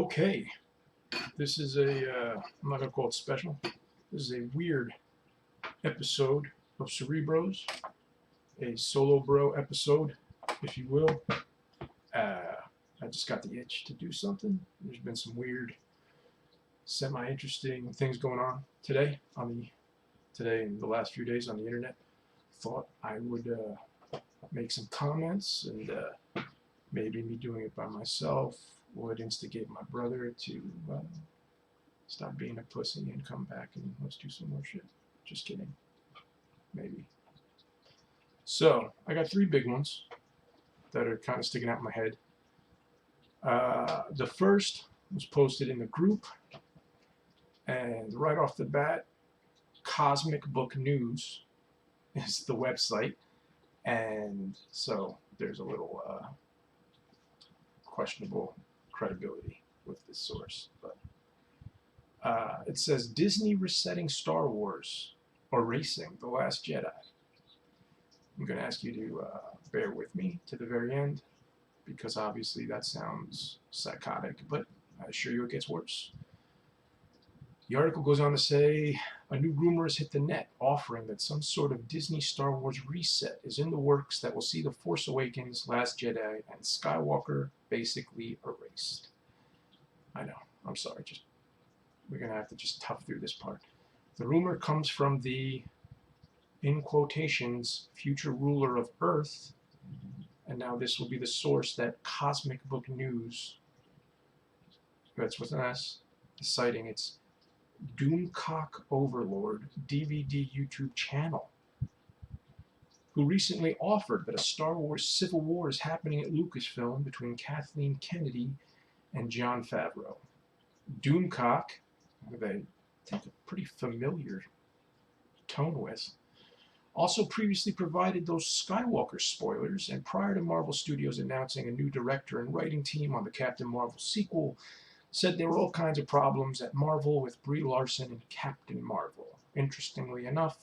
Okay, this is I'm not going to call it special. This is a weird episode of Cerebros, a solo bro episode, if you will. I just got the itch to do something. There's been some weird, semi-interesting things going on today and the last few days on the internet. Thought I would make some comments, and maybe me doing it by myself would instigate my brother to stop being a pussy and come back and let's do some more shit. Just kidding. Maybe. So, I got three big ones that are kind of sticking out in my head. The first was posted in the group, and right off the bat, Cosmic Book News is the website, and so there's a little questionable credibility with this source. But it says Disney resetting Star Wars, erasing The Last Jedi. I'm going to ask you to bear with me to the very end, because obviously that sounds psychotic, but I assure you it gets worse. The article goes on to say, a new rumor has hit the net, offering that some sort of Disney Star Wars reset is in the works that will see The Force Awakens, Last Jedi, and Skywalker basically erased. I know, I'm sorry, we're going to have to just tough through this part. The rumor comes from the, in quotations, future ruler of Earth, and now this will be the source that Cosmic Book News, that's with an S, is citing. It's Doomcock Overlord DVD YouTube channel, who recently offered that a Star Wars civil war is happening at Lucasfilm between Kathleen Kennedy and Jon Favreau. Doomcock, who they take a pretty familiar tone with, also previously provided those Skywalker spoilers, and prior to Marvel Studios announcing a new director and writing team on the Captain Marvel sequel, said there were all kinds of problems at Marvel with Brie Larson and Captain Marvel. Interestingly enough,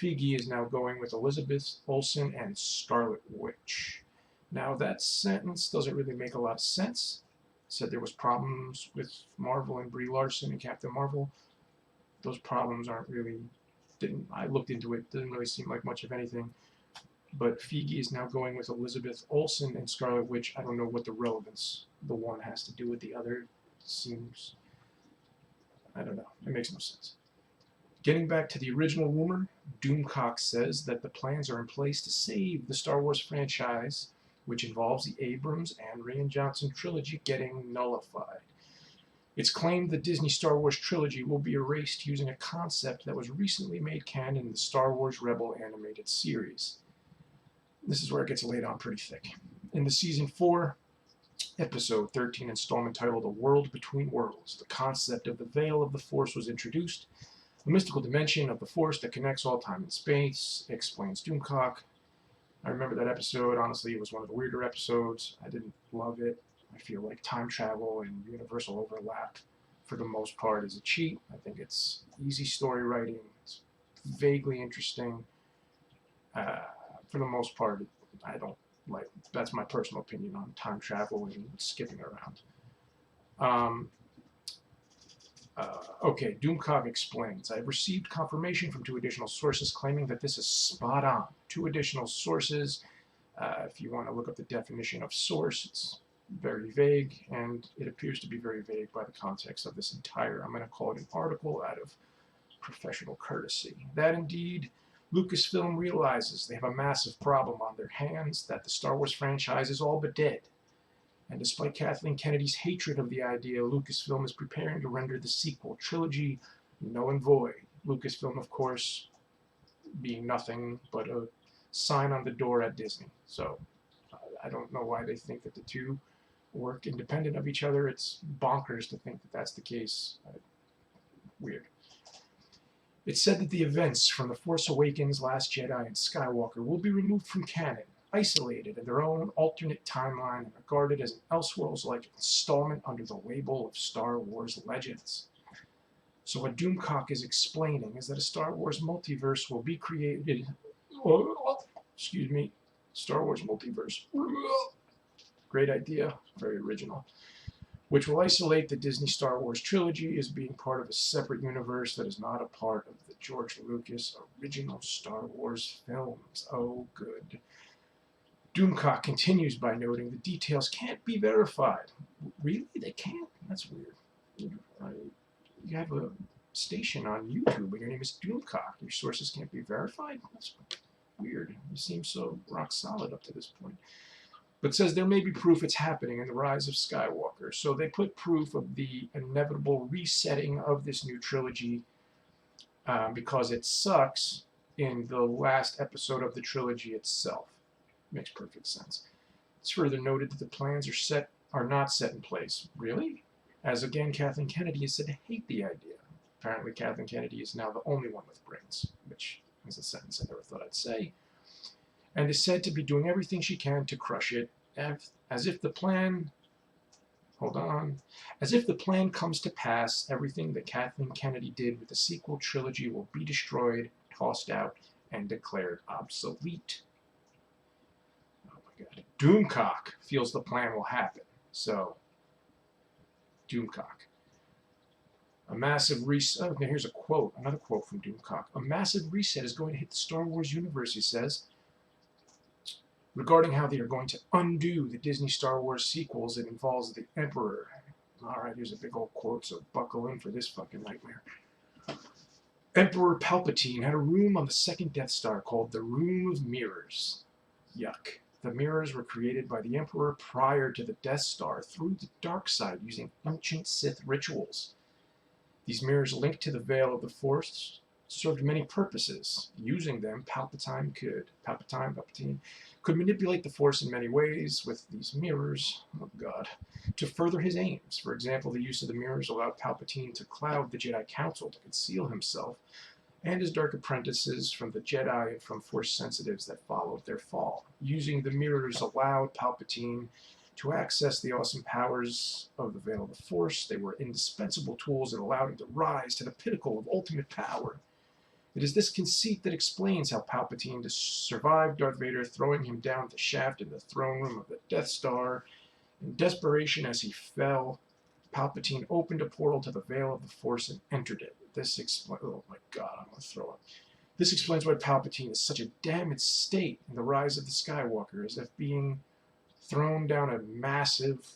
Feige is now going with Elizabeth Olsen and Scarlet Witch. Now that sentence doesn't really make a lot of sense. Said there was problems with Marvel and Brie Larson and Captain Marvel. Those problems I looked into it, didn't really seem like much of anything. But Feige is now going with Elizabeth Olsen and Scarlet Witch. I don't know what the relevance the one has to do with the other. Seems, I don't know, it makes no sense. Getting back to the original rumor, Doomcock says that the plans are in place to save the Star Wars franchise, which involves the Abrams and Rian Johnson trilogy getting nullified. It's claimed the Disney Star Wars trilogy will be erased using a concept that was recently made canon in the Star Wars Rebel animated series. This is where it gets laid on pretty thick. In the Season 4, Episode 13 installment titled A World Between Worlds, the concept of the Veil of the Force was introduced, a mystical dimension of the Force that connects all time and space, explains Doomcock. I remember that episode. Honestly, it was one of the weirder episodes. I didn't love it. I feel like time travel and universal overlap, for the most part, is a cheat. I think it's easy story writing. It's vaguely interesting. For the most part, I don't like. That's my personal opinion on time travel and skipping around. Okay, Doomcock explains, I have received confirmation from two additional sources claiming that this is spot on. Two additional sources. If you want to look up the definition of source, it's very vague, and it appears to be very vague by the context of this entire, I'm going to call it an article out of professional courtesy. That indeed, Lucasfilm realizes they have a massive problem on their hands, that the Star Wars franchise is all but dead. And despite Kathleen Kennedy's hatred of the idea, Lucasfilm is preparing to render the sequel trilogy null and void. Lucasfilm, of course, being nothing but a sign on the door at Disney. So I don't know why they think that the two work independent of each other. It's bonkers to think that that's the case. Weird. It's said that the events from The Force Awakens, Last Jedi, and Skywalker will be removed from canon, isolated in their own alternate timeline, and regarded as an Elseworlds-like installment under the label of Star Wars Legends. So what Doomcock is explaining is that a Star Wars multiverse will be created. Star Wars multiverse. Great idea, very original. which will isolate the Disney Star Wars trilogy as being part of a separate universe that is not a part of the George Lucas original Star Wars films. Oh, good. Doomcock continues by noting the details can't be verified. Really? They can't? That's weird. You have a station on YouTube and your name is Doomcock. Your sources can't be verified? That's weird. You seem so rock solid up to this point. But says there may be proof it's happening in the rise of Skywalker. So they put proof of the inevitable resetting of this new trilogy because it sucks in the last episode of the trilogy itself. Makes perfect sense. It's further noted that the plans are not set in place. Really? As again, Kathleen Kennedy is said to hate the idea. Apparently, Kathleen Kennedy is now the only one with brains, which is a sentence I never thought I'd say, and is said to be doing everything she can to crush it, as if the plan comes to pass, everything that Kathleen Kennedy did with the sequel trilogy will be destroyed, tossed out, and declared obsolete. Oh my god. Doomcock feels the plan will happen. So, Doomcock. A massive reset. Oh, here's a quote, another quote from Doomcock. A massive reset is going to hit the Star Wars universe, he says. Regarding how they are going to undo the Disney Star Wars sequels, it involves the Emperor. Alright, here's a big old quote, so buckle in for this fucking nightmare. Emperor Palpatine had a room on the second Death Star called the Room of Mirrors. Yuck. The mirrors were created by the Emperor prior to the Death Star through the dark side using ancient Sith rituals. These mirrors linked to the veil of the Force served many purposes. Using them, Palpatine could manipulate the Force in many ways with these mirrors, oh god, to further his aims. For example, the use of the mirrors allowed Palpatine to cloud the Jedi Council to conceal himself and his dark apprentices from the Jedi and from Force sensitives that followed their fall. Using the mirrors allowed Palpatine to access the awesome powers of the Veil of the Force. They were indispensable tools that allowed him to rise to the pinnacle of ultimate power. It is this conceit that explains how Palpatine survived Darth Vader throwing him down the shaft in the throne room of the Death Star. In desperation as he fell, Palpatine opened a portal to the Veil of the Force and entered it. This explains... Oh my god, I'm going to throw up. This explains why Palpatine is such a damaged state in the rise of the Skywalker, as if being thrown down a massive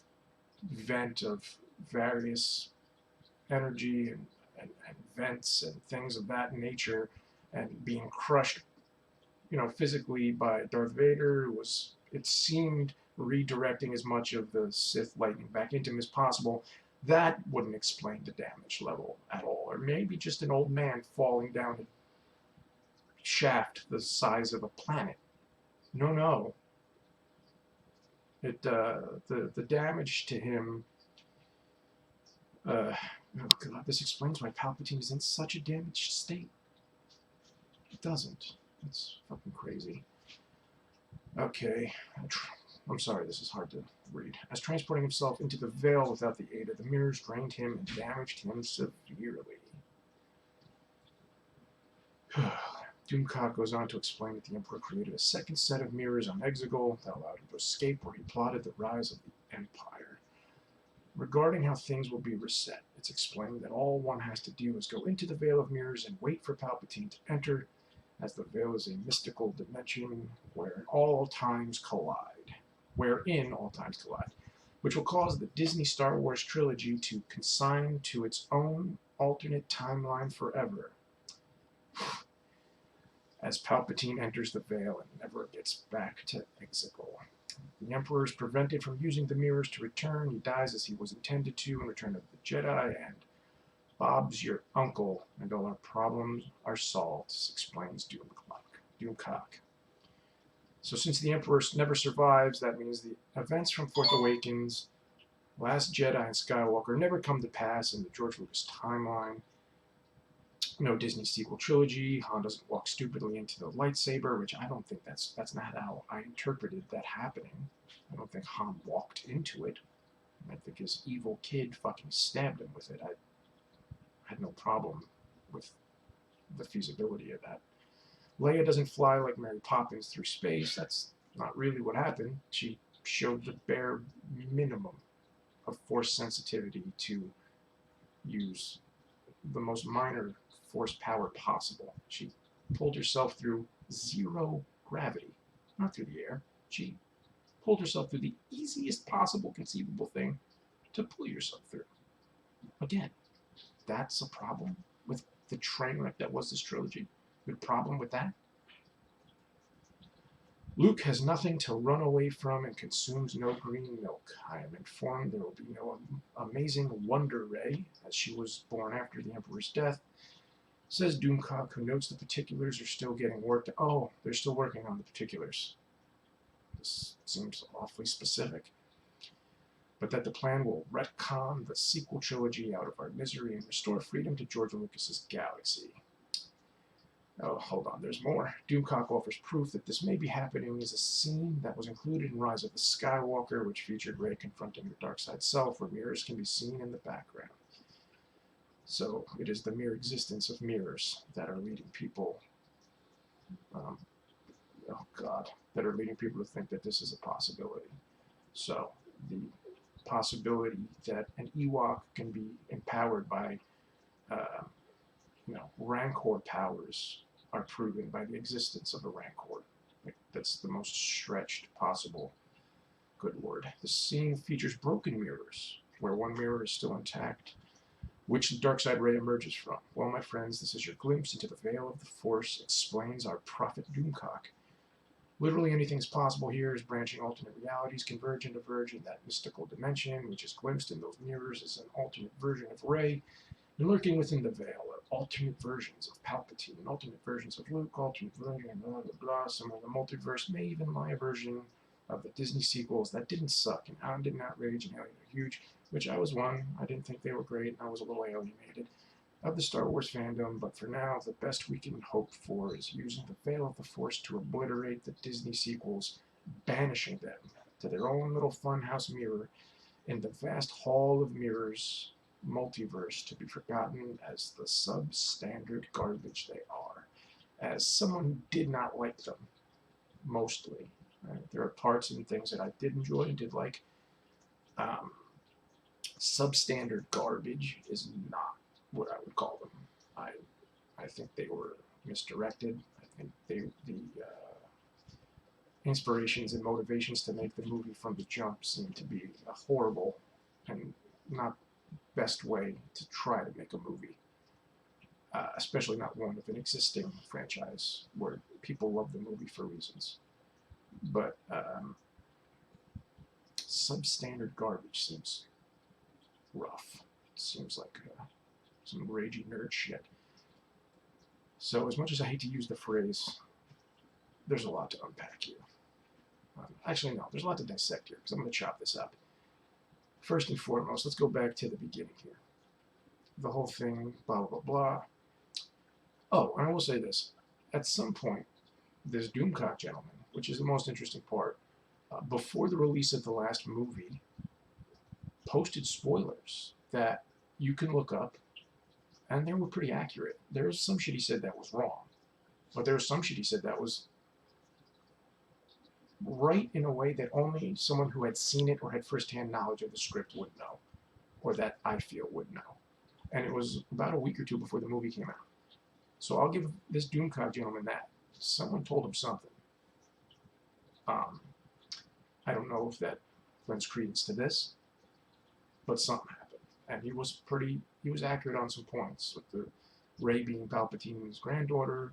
vent of various energy and vents and things of that nature, and being crushed, physically by Darth Vader it seemed redirecting as much of the Sith lightning back into him as possible. That wouldn't explain the damage level at all. Or maybe just an old man falling down a shaft the size of a planet. No. The damage to him. Oh god, this explains why Palpatine is in such a damaged state. It doesn't. It's fucking crazy. Okay. I'm sorry, this is hard to read. As transporting himself into the veil without the aid of the mirrors drained him and damaged him severely. Doomcock goes on to explain that the Emperor created a second set of mirrors on Exegol that allowed him to escape where he plotted the rise of the Empire. Regarding how things will be reset, it's explained that all one has to do is go into the Veil of Mirrors and wait for Palpatine to enter, as the Veil is a mystical dimension wherein all times collide, which will cause the Disney Star Wars trilogy to consign to its own alternate timeline forever, as Palpatine enters the Veil and never gets back to Exegol. The Emperor is prevented from using the mirrors to return. He dies as he was intended to in Return of the Jedi, and Bob's your uncle, and all our problems are solved, explains Doomcock. So since the Emperor never survives, that means the events from Force Awakens, Last Jedi, and Skywalker never come to pass in the George Lucas timeline. No Disney sequel trilogy. Han doesn't walk stupidly into the lightsaber, which I don't think that's not how I interpreted that happening. I don't think Han walked into it. I think his evil kid fucking stabbed him with it. I had no problem with the feasibility of that. Leia doesn't fly like Mary Poppins through space. That's not really what happened. She showed the bare minimum. of force sensitivity to use the most minor force power possible. She pulled herself through zero gravity, not through the air. She pulled herself through the easiest possible conceivable thing to pull yourself through. Again, that's a problem with the train wreck that was this trilogy. Good problem with that? Luke has nothing to run away from and consumes no green milk. I am informed there will be no amazing Wonder Ray, as she was born after the Emperor's death. Says Doomcock, who notes the particulars are still getting worked. Oh, they're still working on the particulars. This seems awfully specific. But that the plan will retcon the sequel trilogy out of our misery and restore freedom to George Lucas's galaxy. Oh, hold on, there's more. Doomcock offers proof that this may be happening is a scene that was included in Rise of the Skywalker, which featured Rey confronting her dark side self, where mirrors can be seen in the background. So it is the mere existence of mirrors that are leading people, that are leading people to think that this is a possibility. So the possibility that an Ewok can be empowered by, Rancor powers are proven by the existence of a Rancor. That's the most stretched possible. Good lord. The scene features broken mirrors, where one mirror is still intact, which the dark side Rey emerges from. Well, my friends, this is your glimpse into the veil of the Force, explains our prophet Doomcock. Literally anything is possible here as branching alternate realities converge and diverge in that mystical dimension, which is glimpsed in those mirrors as an alternate version of Rey. And lurking within the veil are alternate versions of Palpatine, alternate versions of Luke, alternate version, blah, blah, blah. Somewhere in the multiverse may even lie a version of the Disney sequels that didn't suck and didn't outrage and Alien are huge, which I was one. I didn't think they were great, and I was a little alienated of the Star Wars fandom, but for now, the best we can hope for is using the veil of the Force to obliterate the Disney sequels, banishing them to their own little funhouse mirror in the vast hall of mirrors multiverse, to be forgotten as the substandard garbage they are. As someone who did not like them, mostly. There are parts and things that I did enjoy and did like. Substandard garbage is not what I would call them. I think they were misdirected. I think the inspirations and motivations to make the movie from the jump seemed to be a horrible and not best way to try to make a movie, especially not one of an existing franchise where people love the movie for reasons. But substandard garbage seems rough. It seems like some ragey nerd shit. So as much as I hate to use the phrase, there's a lot to unpack here. Actually, no, there's a lot to dissect here, because I'm going to chop this up. First and foremost, let's go back to the beginning here. The whole thing, blah, blah, blah. Oh, and I will say this. At some point, this Doomcock gentleman, which is the most interesting part, before the release of the last movie, posted spoilers that you can look up, and they were pretty accurate. There was some shit he said that was wrong, but there was some shit he said that was right in a way that only someone who had seen it or had firsthand knowledge of the script would know, or that I feel would know. And it was about a week or two before the movie came out. So I'll give this Doomcock gentleman that. Someone told him something. I don't know if that lends credence to this, but something happened. And he was accurate on some points, with the Rey being Palpatine's granddaughter,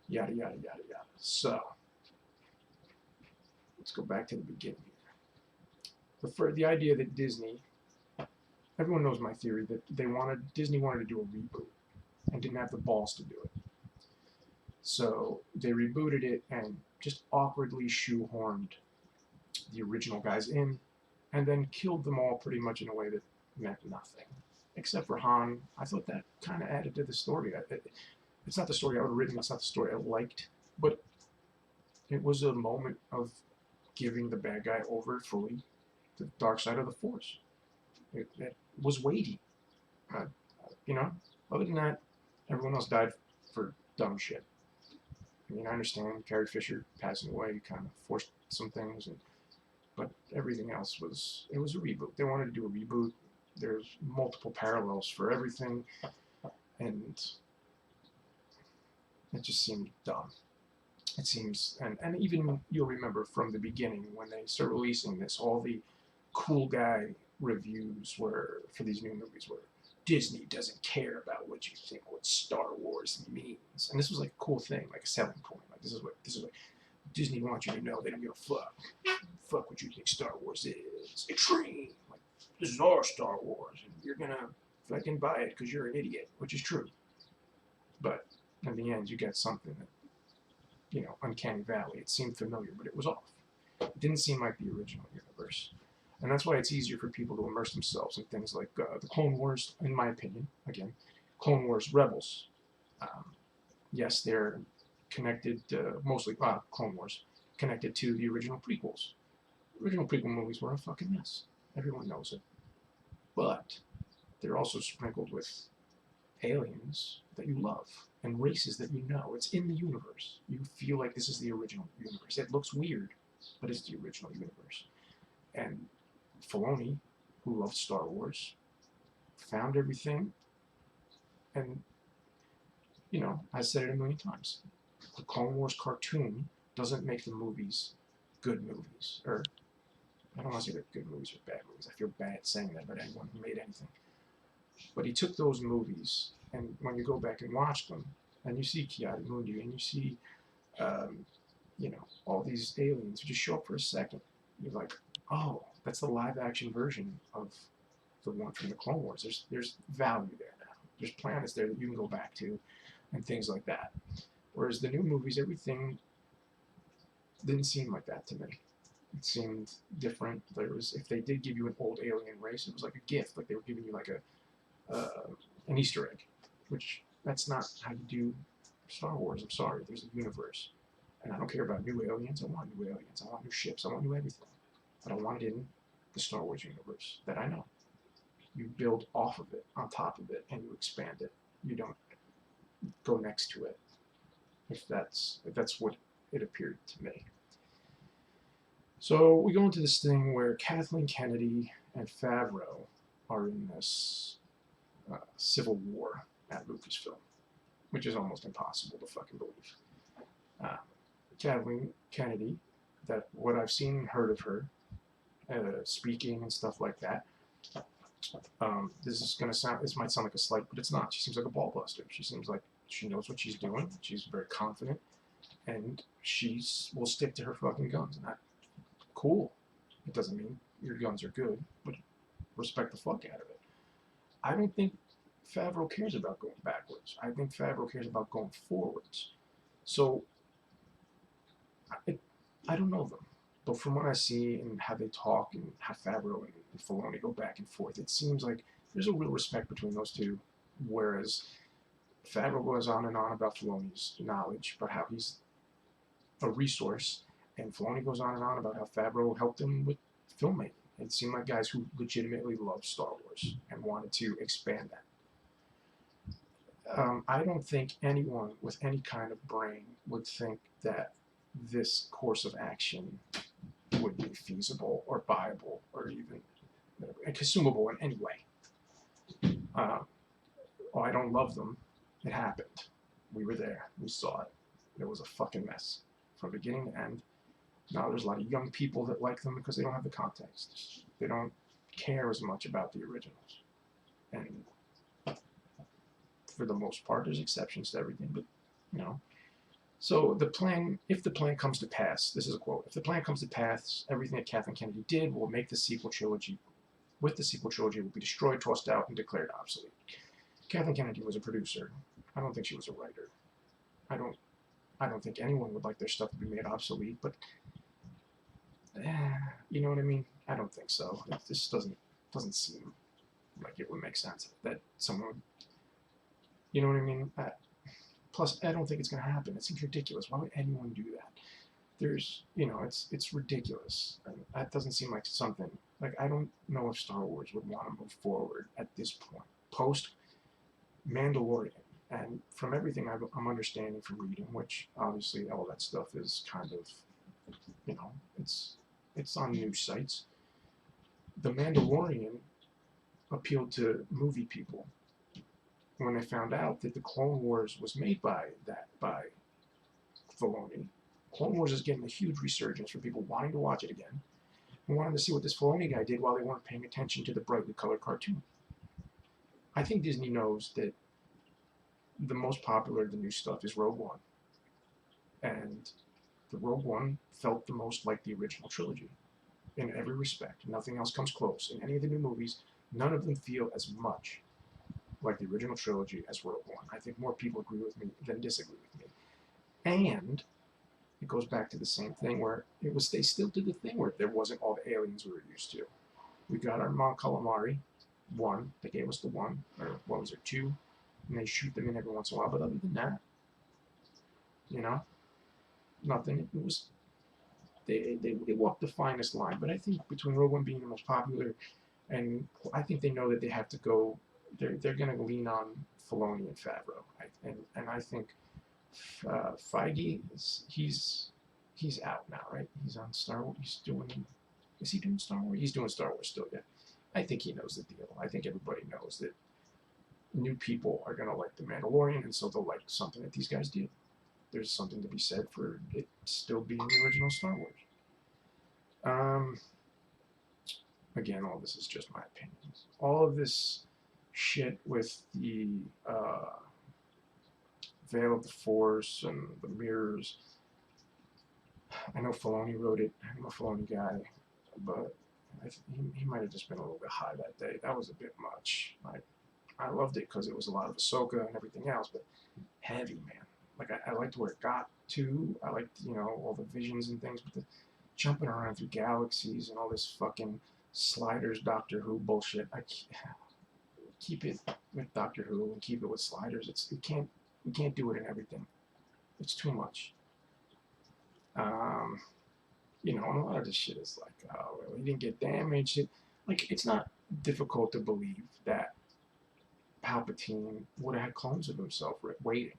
yada, yada, yada, yada. So, let's go back to the beginning here. The idea that Disney, everyone knows my theory, that Disney wanted to do a reboot and didn't have the balls to do it. So they rebooted it and just awkwardly shoehorned the original guys in, and then killed them all pretty much in a way that meant nothing. Except for Han. I thought that kind of added to the story. It's not the story I would have written, it's not the story I liked, but it was a moment of giving the bad guy over fully to the dark side of the Force. It was weighty. Other than that, everyone else died for dumb shit. I mean, I understand Carrie Fisher passing away kind of forced some things, and but everything else was, it was a reboot. They wanted to do a reboot. There's multiple parallels for everything, and it just seemed dumb. It seems, and even you'll remember from the beginning when they started releasing this, all the cool guy reviews were for these new movies were Disney doesn't care about what you think what Star Wars means, and this was like a cool thing, like a selling point. Like this is what Disney wants you to know. They don't give a fuck what you think Star Wars is. Extreme. Like this is our Star Wars, and you're gonna fucking buy it because you're an idiot, which is true. But in the end, you get something that, you know, uncanny valley. It seemed familiar, but it was off. It didn't seem like the original universe. And that's why it's easier for people to immerse themselves in things like the Clone Wars, in my opinion. Again, Clone Wars Rebels. Yes, they're connected, mostly Clone Wars, connected to the original prequels. The original prequel movies were a fucking mess. Everyone knows it. But they're also sprinkled with aliens that you love and races that you know. It's in the universe. You feel like this is the original universe. It looks weird, but it's the original universe. And Filoni, who loved Star Wars, found everything. And, you know, I said it a million times. The Clone Wars cartoon doesn't make the movies good movies. Or, I don't want to say they're good movies or bad movies. I feel bad saying that about anyone who made anything. But he took those movies, and when you go back and watch them, and you see Ki-Adi-Mundi, and you see, you know, all these aliens who just show up for a second, you're like, oh, that's the live-action version of the one from the Clone Wars. There's value there now. There's planets there that you can go back to, and things like that. Whereas the new movies, everything didn't seem like that to me. It seemed different. There was, if they did give you an old alien race, it was like a gift, like they were giving you like an Easter egg, which that's not how you do Star Wars. I'm sorry, there's a universe, and I don't care about new aliens. I want new aliens. I want new ships. I want new everything. But I want it in the Star Wars universe that I know. You build off of it, on top of it, and you expand it. You don't go next to it. If that's what it appeared to me. So we go into this thing where Kathleen Kennedy and Favreau are in this civil war at Lucasfilm, which is almost impossible to fucking believe. Kathleen Kennedy, that what I've seen and heard of her, speaking and stuff like that, this might sound like a slight, but it's not. She seems like a ball buster. She seems like she knows what she's doing. She's very confident, and she will stick to her fucking guns. And that, cool. It doesn't mean your guns are good, but respect the fuck out of it. I don't think Favreau cares about going backwards. I think Favreau cares about going forwards. So, I don't know them. But from what I see and how they talk and how Favreau and Filoni go back and forth, it seems like there's a real respect between those two. Whereas Favreau goes on and on about Filoni's knowledge, about how he's a resource, and Filoni goes on and on about how Favreau helped him with filmmaking. It seemed like guys who legitimately loved Star Wars and wanted to expand that. I don't think anyone with any kind of brain would think that this course of action would be feasible or viable or even consumable in any way. Oh, I don't love them. It happened. We were there. We saw it. It was a fucking mess from beginning to end. Now there's a lot of young people that like them because they don't have the context. They don't care as much about the originals. And for the most part, there's exceptions to everything, but, you know. So the plan, if the plan comes to pass, this is a quote, if the plan comes to pass, everything that Kathleen Kennedy did will make the sequel trilogy, with the sequel trilogy, will be destroyed, tossed out, and declared obsolete. Kathleen Kennedy was a producer. I don't think she was a writer. I don't think anyone would like their stuff to be made obsolete, but you know what I mean? I don't think so. It just doesn't seem like it would make sense that someone would, you know what I mean? Plus, I don't think it's going to happen. It seems ridiculous. Why would anyone do that? There's, you know, it's ridiculous. And that doesn't seem like something, like, I don't know if Star Wars would want to move forward at this point. Post Mandalorian. And from everything I'm understanding from reading, which obviously all that stuff is kind of, you know, it's It's on news sites. The Mandalorian appealed to movie people when they found out that the Clone Wars was made by Filoni. Clone Wars is getting a huge resurgence for people wanting to watch it again and wanting to see what this Filoni guy did while they weren't paying attention to the brightly colored cartoon. I think Disney knows that the most popular of the new stuff is Rogue One. And the Rogue One felt the most like the original trilogy in every respect. Nothing else comes close. In any of the new movies, none of them feel as much like the original trilogy as Rogue One. I think more people agree with me than disagree with me. And it goes back to the same thing where they still did the thing where there wasn't all the aliens we were used to. We got our Mon Calamari, one. They gave us the one, or what was it, two? And they shoot them in every once in a while. But other than that, nothing. It was they walked the finest line. But I think between Rogue One being the most popular, and I think they know that they have to go. They're going to lean on Filoni and Favreau, and I think Feige he's out now, right? He's on Star Wars. Is he doing Star Wars? He's doing Star Wars still, yeah. I think he knows the deal. I think everybody knows that new people are going to like The Mandalorian, and so they'll like something that these guys do. There's something to be said for it still being the original Star Wars. Again, all this is just my opinions. All of this shit with the Veil of the Force and the mirrors. I know Filoni wrote it. I'm a Filoni guy, but he might have just been a little bit high that day. That was a bit much. I loved it because it was a lot of Ahsoka and everything else, but heavy, man. Like I liked where it got to. I liked all the visions and things, but the jumping around through galaxies and all this fucking Sliders Doctor Who bullshit. I keep it with Doctor Who and keep it with Sliders. We can't do it in everything. It's too much. And a lot of this shit is like, oh, well, he didn't get damaged. It's not difficult to believe that Palpatine would have had clones of himself waiting.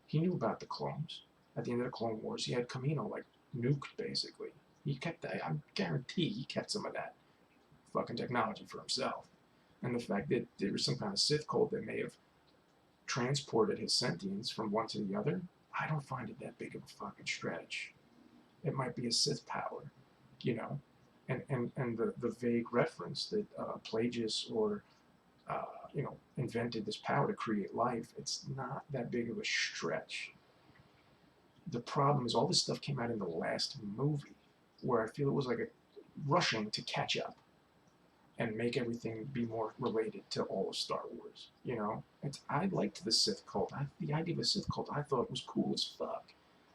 He knew about the clones. At the end of the Clone Wars, he had Kamino nuked, basically. He kept that. I guarantee he kept some of that fucking technology for himself. And the fact that there was some kind of Sith cult that may have transported his sentience from one to the other, I don't find it that big of a fucking stretch. It might be a Sith power, and the vague reference that Plagueis or invented this power to create life, it's not that big of a stretch. The problem is all this stuff came out in the last movie, where I feel it was like a rushing to catch up and make everything be more related to all of Star Wars. I liked the Sith cult. The idea of a Sith cult I thought was cool as fuck.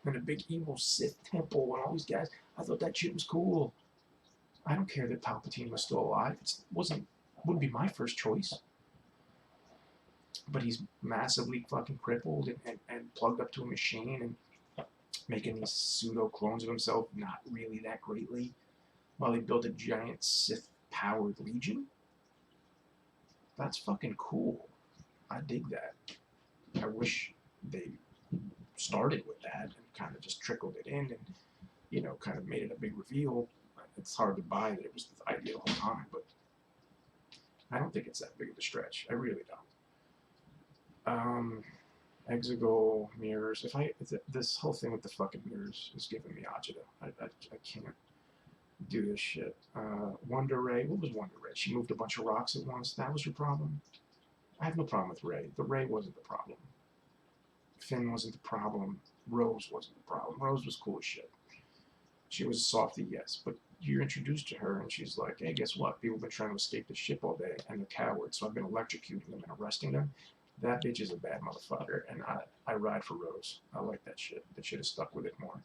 And a big evil Sith temple and all these guys, I thought that shit was cool. I don't care that Palpatine was still alive. Wouldn't be my first choice. But he's massively fucking crippled and plugged up to a machine and making these pseudo clones of himself not really that greatly, while he built a giant Sith-powered legion. That's fucking cool. I dig that. I wish they started with that and kind of just trickled it in and, kind of made it a big reveal. It's hard to buy that it was the idea the whole time, but I don't think it's that big of a stretch. I really don't. Exegol, mirrors. This whole thing with the fucking mirrors is giving me agita. I can't do this shit. Wonder Ray. What was Wonder Ray? She moved a bunch of rocks at once. That was your problem? I have no problem with Ray. The Ray wasn't the problem. Finn wasn't the problem. Rose wasn't the problem. Rose was cool as shit. She was a softie, yes, but you're introduced to her and she's like, hey, guess what? People have been trying to escape the ship all day and they're cowards, so I've been electrocuting them and arresting them. That bitch is a bad motherfucker, and I ride for Rose. I like that shit. That shit has stuck with it more.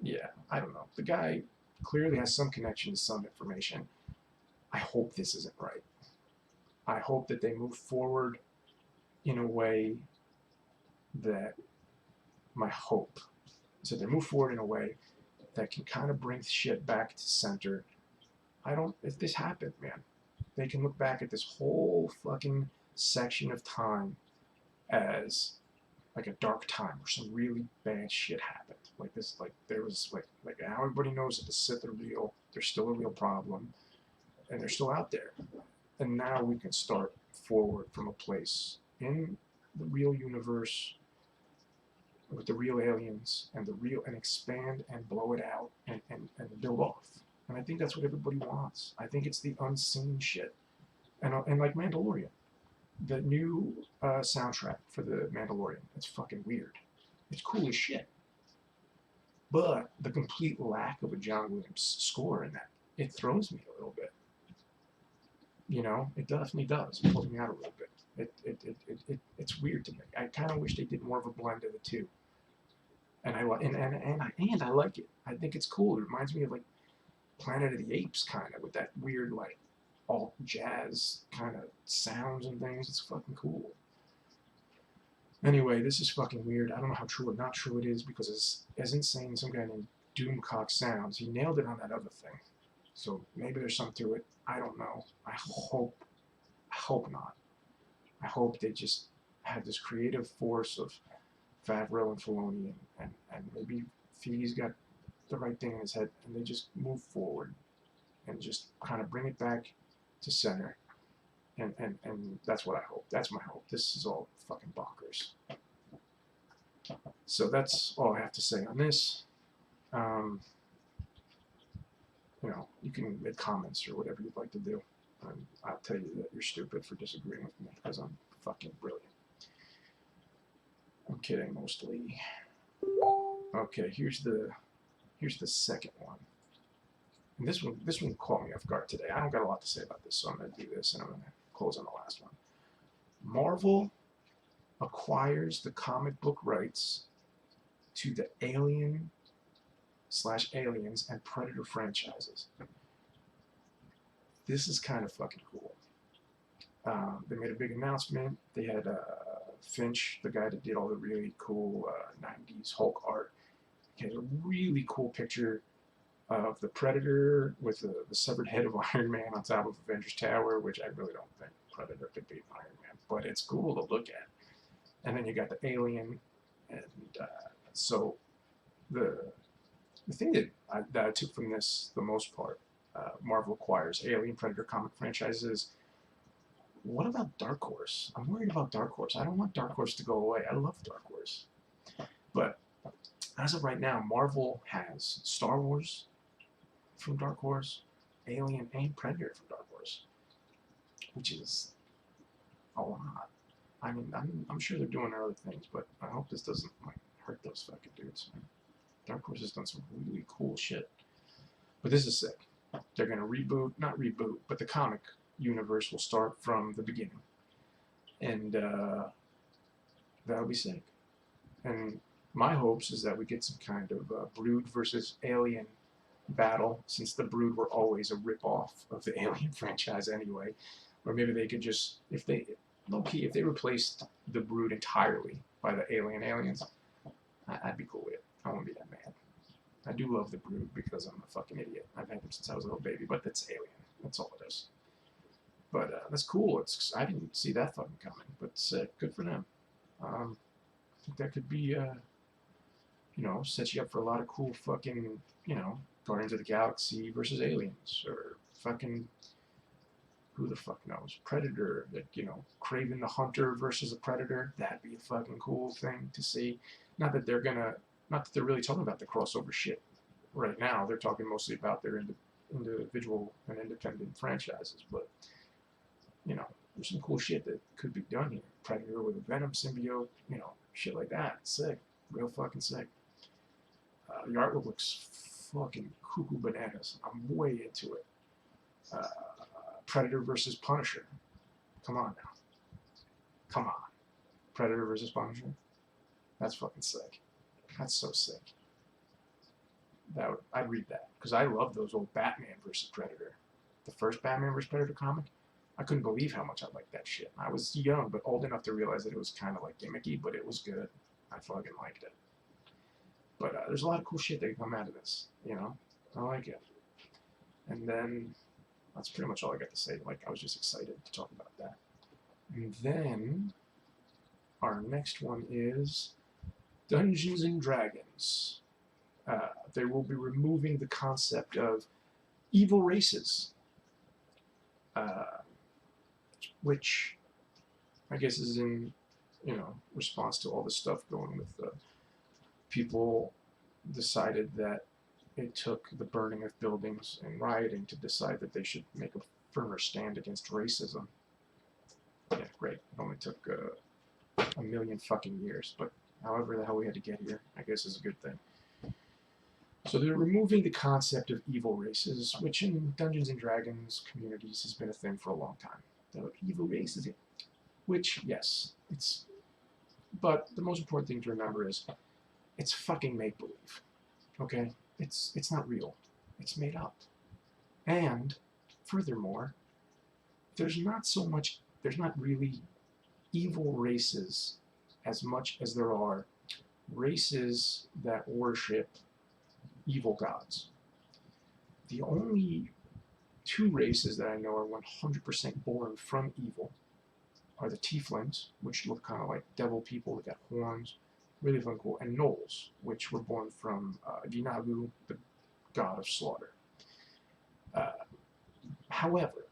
Yeah, I don't know. The guy clearly has some connection to some information. I hope this isn't right. I hope that they move forward in a way that my hope. So they move forward in a way that can kind of bring shit back to center. If this happened, man, they can look back at this whole fucking section of time as like a dark time where some really bad shit happened. Like this, like there was like how everybody knows that the Sith are real. They're still a real problem, and they're still out there. And now we can start forward from a place in the real universe with the real aliens and expand and blow it out and build off. And I think that's what everybody wants. I think it's the unseen shit. And like Mandalorian, the new soundtrack for the Mandalorian, it's fucking weird. It's cool as shit. But the complete lack of a John Williams score in that, it throws me a little bit. You know, it definitely does. It pulls me out a little bit. It's weird to me. I kind of wish they did more of a blend of the two. And I like it. I think it's cool. It reminds me of like Planet of the Apes, kind of, with that weird like alt jazz kind of sounds and things. It's fucking cool. Anyway, this is fucking weird. I don't know how true or not true it is, because as insane some guy named Doomcock sounds, he nailed it on that other thing. So maybe there's something to it. I don't know. I hope not. I hope they just have this creative force of Favreau and Filoni, and maybe Fee's got the right thing in his head, and they just move forward and just kind of bring it back to center. And that's what I hope. That's my hope. This is all fucking bonkers. So that's all I have to say on this. You know, you can make comments or whatever you'd like to do. I'll tell you that you're stupid for disagreeing with me, because I'm fucking brilliant. I'm kidding mostly. Okay, here's the second one. And this one caught me off guard today. I don't got a lot to say about this, so I'm gonna do this and I'm gonna close on the last one. Marvel acquires the comic book rights to the Alien/Aliens and Predator franchises. This is kind of fucking cool. They made a big announcement. They had Finch, the guy that did all the really cool 90s Hulk art. He has a really cool picture of the Predator with the severed head of Iron Man on top of Avengers Tower, which I really don't think Predator could beat Iron Man, but it's cool to look at. And then you got the Alien, and so the thing that I took from this, the most part, Marvel acquires Alien, Predator comic franchises. What about Dark Horse? I'm worried about Dark Horse. I don't want Dark Horse to go away. I love Dark Horse. But as of right now, Marvel has Star Wars from Dark Horse, Alien, and Predator from Dark Horse, which is a lot. I mean, I'm sure they're doing other things, but I hope this doesn't like hurt those fucking dudes. Dark Horse has done some really cool shit. But this is sick. They're gonna not reboot, but the comic universe will start from the beginning, and that'll be sick. And my hopes is that we get some kind of Brood versus Alien battle, since the Brood were always a rip-off of the Alien franchise anyway. Or maybe they could just, if they replaced the Brood entirely by the aliens, I'd be cool with it. I won't be that mad. I do love the Brood because I'm a fucking idiot. I've had them since I was a little baby, but that's Alien. That's all it is. But that's cool. I didn't see that fucking coming, but sick. Good for them. I think that could be, you know, set you up for a lot of cool fucking, you know, Guardians of the Galaxy versus Aliens, or fucking, who the fuck knows, Predator, that, you know, Kraven the Hunter versus a Predator. That'd be a fucking cool thing to see. Not that they're really talking about the crossover shit right now. They're talking mostly about their individual and independent franchises, but, you know, there's some cool shit that could be done here. Predator with a Venom symbiote, you know, shit like that. Sick. Real fucking sick. The artwork looks fucking cuckoo bananas. I'm way into it. Predator versus Punisher. Come on now. Come on. Predator versus Punisher? That's fucking sick. That's so sick. I'd read that, because I love those old Batman versus Predator. The first Batman versus Predator comic. I couldn't believe how much I liked that shit. I was young, but old enough to realize that it was kind of like gimmicky, but it was good. I fucking liked it. But there's a lot of cool shit that can come out of this, you know? I like it. And then, that's pretty much all I got to say. Like, I was just excited to talk about that. And then, our next one is Dungeons and Dragons. They will be removing the concept of evil races, uh, which I guess is in, response to all the stuff going with people decided that it took the burning of buildings and rioting to decide that they should make a firmer stand against racism. Yeah, great. It only took a million fucking years, but however the hell we had to get here, I guess is a good thing. So they're removing the concept of evil races, which in Dungeons and Dragons communities has been a thing for a long time. The evil races, which, yes, it's... But the most important thing to remember is it's fucking make-believe, okay? It's not real. It's made up. And, furthermore, there's not really evil races as much as there are races that worship evil gods. The only two races that I know are 100% born from evil are the Tieflings, which look kind of like devil people that got horns, really fun, cool, and Gnolls, which were born from Yinagu, the god of slaughter. However,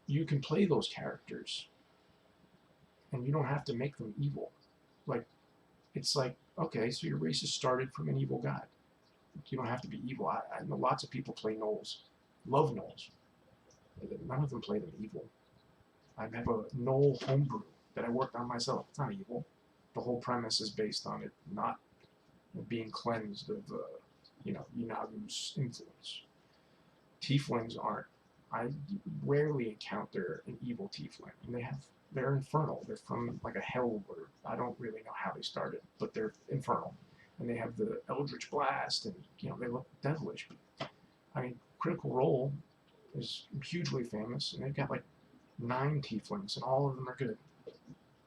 you can play those characters, and you don't have to make them evil. It's like, okay, so your race is started from an evil god. You don't have to be evil. I know lots of people play Gnolls, love Gnolls. None of them play them evil. I have a Gnoll homebrew that I worked on myself. It's not evil. The whole premise is based on it not being cleansed of, Yinagu's influence. Tieflings aren't. I rarely encounter an evil tiefling, and they're infernal. They're from like a hell world. I don't really know how they started, but they're infernal, and they have the Eldritch Blast, and they look devilish. I mean, Critical Role is hugely famous, and they've got like 9 tieflings, and all of them are good.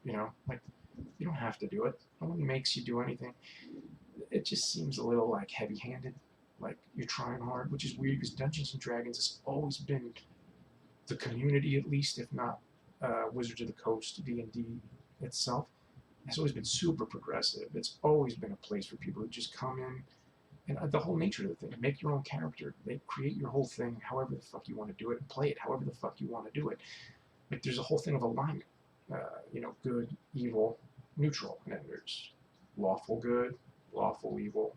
You don't have to do it. No one makes you do anything. It just seems a little like heavy-handed, like you're trying hard, which is weird because Dungeons and Dragons has always been the community, at least, if not Wizards of the Coast, D&D itself, has always been super progressive. It's always been a place for people who just come in, and the whole nature of the thing, make your own character, create your whole thing however the fuck you want to do it, and play it however the fuck you want to do it. Like, there's a whole thing of alignment, good, evil, neutral, and then there's lawful good, lawful evil,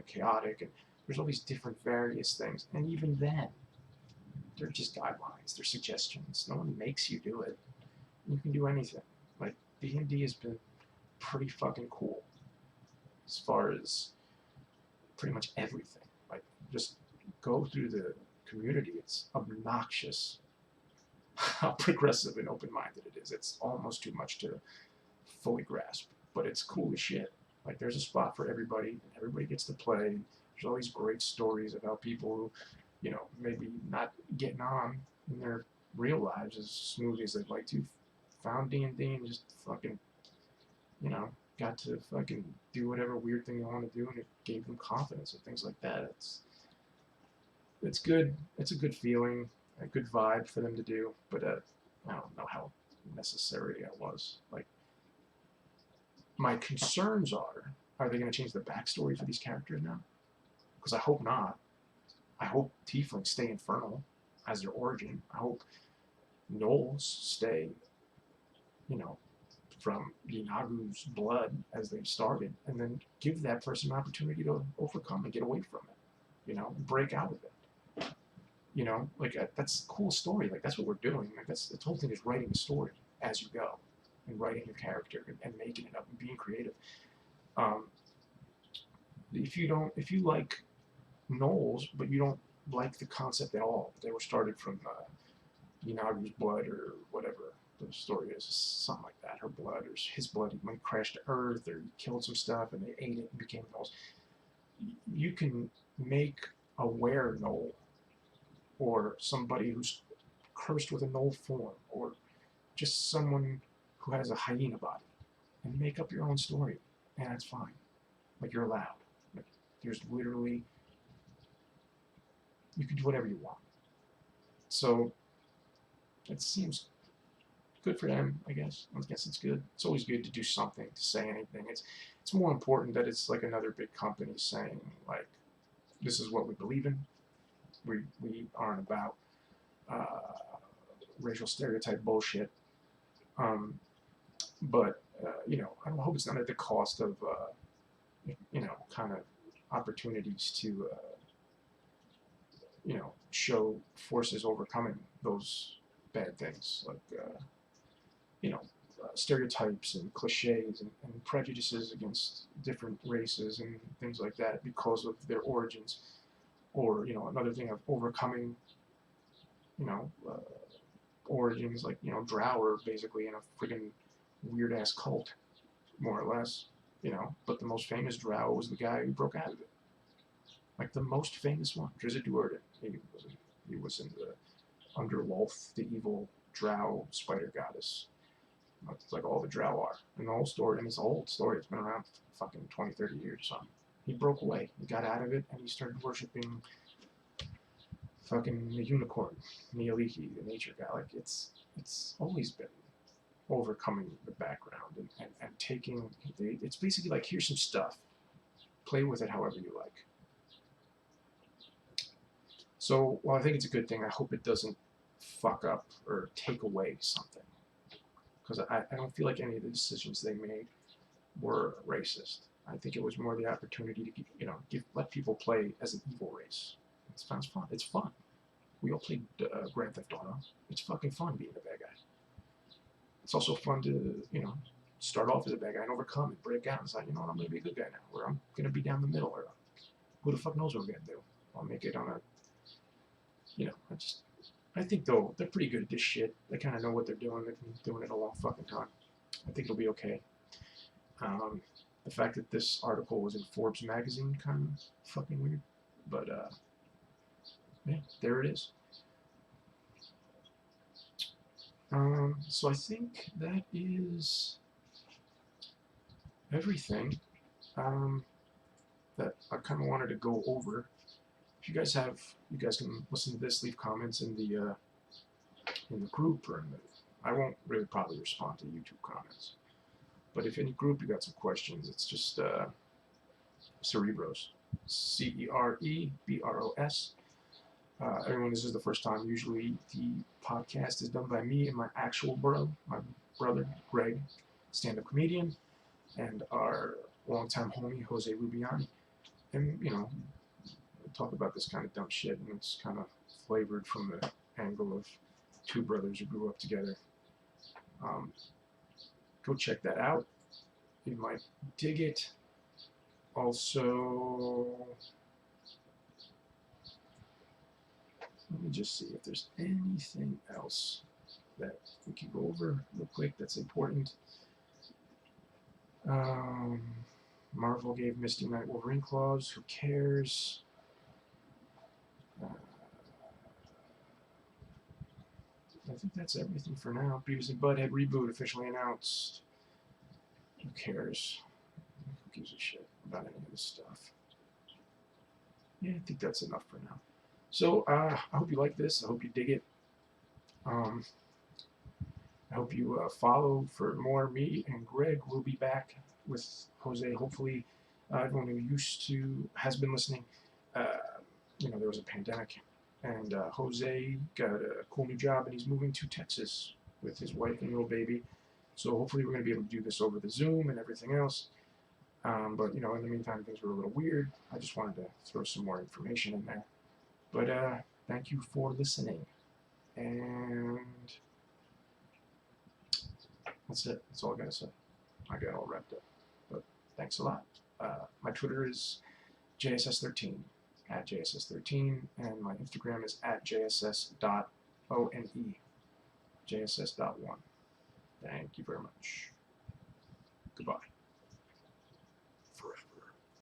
chaotic, and there's all these different various things, and even then, they're just guidelines, they're suggestions. No one makes you do it. You can do anything. Like, D&D has been pretty fucking cool as far as pretty much everything. Like, just go through the community. It's obnoxious how progressive and open-minded it is. It's almost too much to fully grasp, but it's cool as shit. Like, there's a spot for everybody, and everybody gets to play. There's all these great stories about people who, maybe not getting on in their real lives as smoothly as they'd like to, found D&D and just fucking, got to fucking do whatever weird thing they want to do, and it gave them confidence and things like that. It's good. It's a good feeling, a good vibe for them to do, but I don't know how necessary it was. Like, my concerns are they going to change the backstory for these characters now? Because I hope not. I hope Tieflings stay infernal as their origin. I hope Gnolls stay, from Yinagu's blood as they started, and then give that person an opportunity to overcome and get away from it, break out of it. That's a cool story. Like, that's what we're doing. Like, the whole thing is writing a story as you go, and writing your character and making it up and being creative. If you like Gnolls, but you don't like the concept at all, they were started from Yinagu's blood or whatever the story is, something like that. Her blood or his blood when he crashed to Earth, or he killed some stuff and they ate it and became Gnolls. You can make a were-Gnoll, or somebody who's cursed with a Gnoll form, or just someone who has a hyena body, and make up your own story, and that's fine. Like, you're allowed. Like, there's literally, you can do whatever you want. So it seems good for them, I guess. I guess it's good. It's always good to do something, to say anything. It's more important that it's like another big company saying, like, this is what we believe in. We aren't about racial stereotype bullshit. But you know, I hope it's not at the cost of you know, kind of opportunities to you know, show forces overcoming those bad things, like you know, stereotypes and cliches and prejudices against different races and things like that because of their origins. Or, you know, another thing of overcoming, you know, origins, like, you know, Drow are basically in a friggin' weird ass cult, more or less, you know. But the most famous Drow was the guy who broke out of it. Like the most famous one, Drizzt Do'Urden. He was in the Underwolf, the evil Drow spider goddess. It's like all the Drow are. And the whole story, and it's an old story, it's been around for fucking 20, 30 years or something. He broke away, he got out of it, and he started worshipping fucking the unicorn, Neoliki, the nature guy. Like, it's always been overcoming the background and taking, it's basically like, here's some stuff, play with it however you like. So, well, I think it's a good thing. I hope it doesn't fuck up or take away something. Because I don't feel like any of the decisions they made were racist. I think it was more the opportunity to, you know, let people play as an evil race. It sounds fun. It's fun. We all played Grand Theft Auto. It's fucking fun being a bad guy. It's also fun to, you know, start off as a bad guy and overcome and break out and say, you know what, I'm going to be a good guy now. Or I'm going to be down the middle. Or who the fuck knows what I'm going to do. I'll make it on a, you know, I think, though, they're pretty good at this shit. They kind of know what they're doing. They've been doing it a long fucking time. I think it'll be okay. The fact that this article was in Forbes magazine, kind of fucking weird. But, yeah, there it is. So I think that is everything that I kind of wanted to go over. If you guys can listen to this, leave comments in the group, or I won't really probably respond to YouTube comments. But if any group you got some questions, it's just Cerebros, Cerebros. Everyone, this is the first time. Usually the podcast is done by me and my actual bro, my brother Greg, stand-up comedian, and our longtime homie Jose Rubiani. And you know, we talk about this kind of dumb shit, and it's kind of flavored from the angle of two brothers who grew up together. Go check that out. You might dig it. Also, let me just see if there's anything else that we can go over real quick that's important. Marvel gave Misty Knight Wolverine claws. Who cares? I think that's everything for now. Previously Butthead reboot officially announced. Who cares? Who gives a shit about any of this stuff? Yeah, I think that's enough for now. So, I hope you like this. I hope you dig it. I hope you follow for more. Me and Greg will be back with Jose. Hopefully, everyone who has been listening. You know, there was a pandemic, and Jose got a cool new job, and he's moving to Texas with his wife and little baby. So hopefully we're going to be able to do this over the Zoom and everything else. But, you know, in the meantime, things were a little weird. I just wanted to throw some more information in there. But thank you for listening. And that's it. That's all I got to say. I got all wrapped up. But thanks a lot. My Twitter is JSS13, at JSS13. And my Instagram is at JSS.one. JSS.1. Thank you very much. Goodbye.